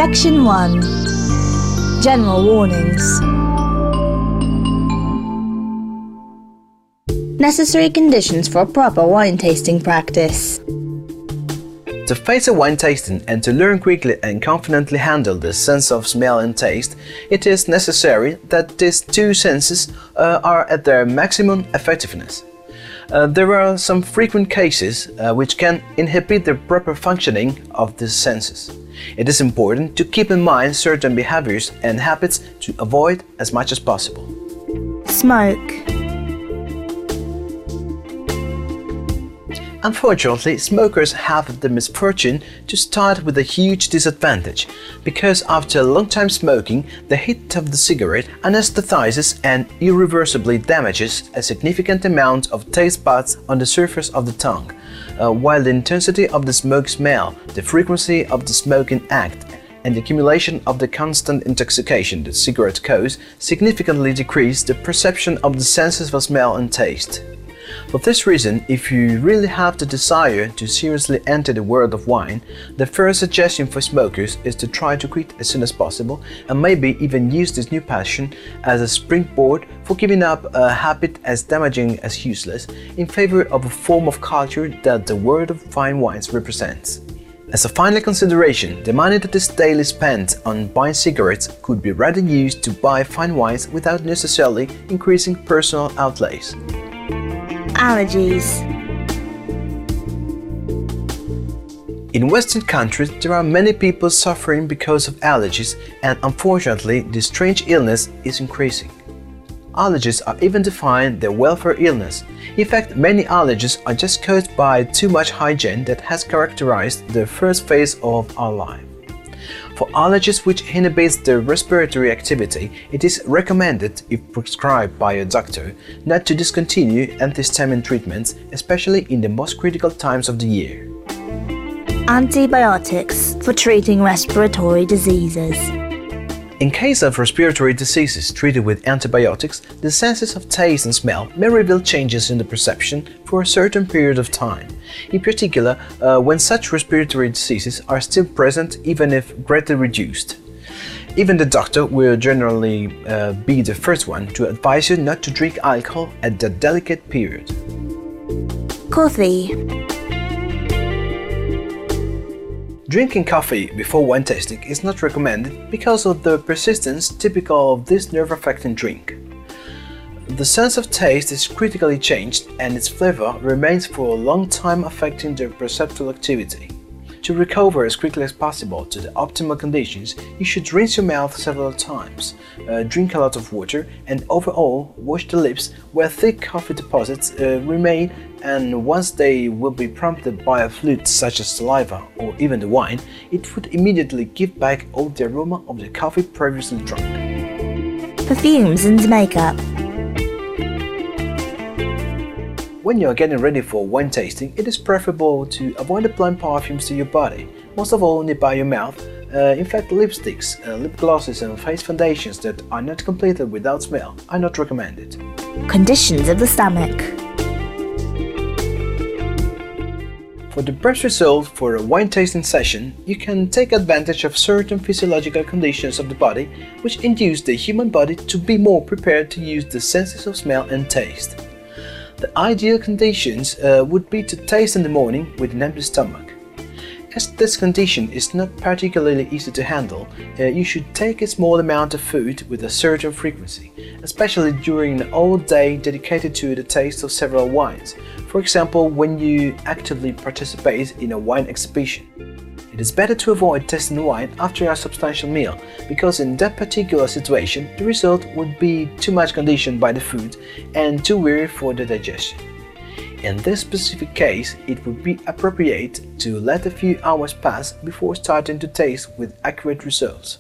Section 1. General warnings. Necessary conditions for a proper wine tasting practice. To face a wine tasting and to learn quickly and confidently handle the sense of smell and taste, it is necessary that these two senses are at their maximum effectiveness. There are some frequent cases which can inhibit the proper functioning of these senses. It is important to keep in mind certain behaviors and habits to avoid as much as possible. Smoke. Unfortunately, smokers have the misfortune to start with a huge disadvantage, because after a long time smoking, the heat of the cigarette anesthetizes and irreversibly damages a significant amount of taste buds on the surface of the tongue, while the intensity of the smoke smell, the frequency of the smoking act, and the accumulation of the constant intoxication the cigarette causes significantly decrease the perception of the senses of smell and taste. For this reason, if you really have the desire to seriously enter the world of wine, the first suggestion for smokers is to try to quit as soon as possible, and maybe even use this new passion as a springboard for giving up a habit as damaging as useless in favor of a form of culture that the world of fine wines represents. As a final consideration, the money that is daily spent on buying cigarettes could be rather used to buy fine wines without necessarily increasing personal outlays. Allergies. In Western countries, there are many people suffering because of allergies, and unfortunately, this strange illness is increasing. Allergies are even defined as welfare illness. In fact, many allergies are just caused by too much hygiene that has characterized the first phase of our life. For allergies which inhibits the respiratory activity, it is recommended, if prescribed by a doctor, not to discontinue antihistamine treatments, especially in the most critical times of the year. Antibiotics for treating respiratory diseases. In case of respiratory diseases treated with antibiotics, the senses of taste and smell may reveal changes in the perception for a certain period of time, in particular when such respiratory diseases are still present even if greatly reduced. Even the doctor will generally be the first one to advise you not to drink alcohol at that delicate period. Coffee. Drinking coffee before wine tasting is not recommended because of the persistence typical of this nerve-affecting drink. The sense of taste is critically changed and its flavor remains for a long time affecting the perceptual activity. To recover as quickly as possible to the optimal conditions, you should rinse your mouth several times, drink a lot of water, and overall wash the lips where thick coffee deposits remain, and once they will be prompted by a fluid such as saliva or even the wine, it would immediately give back all the aroma of the coffee previously drunk. Perfumes and makeup. When you are getting ready for wine tasting, it is preferable to avoid applying perfumes to your body, most of all nearby your mouth. In fact, lipsticks, lip glosses and face foundations that are not completed without smell are not recommended. Conditions of the stomach. For the best result for a wine tasting session, you can take advantage of certain physiological conditions of the body which induce the human body to be more prepared to use the senses of smell and taste. The ideal conditions would be to taste in the morning with an empty stomach. As this condition is not particularly easy to handle, you should take a small amount of food with a certain frequency, especially during an all day dedicated to the taste of several wines, for example when you actively participate in a wine exhibition. It is better to avoid tasting wine after a substantial meal, because in that particular situation the result would be too much conditioned by the food and too weary for the digestion. In this specific case, it would be appropriate to let a few hours pass before starting to taste with accurate results.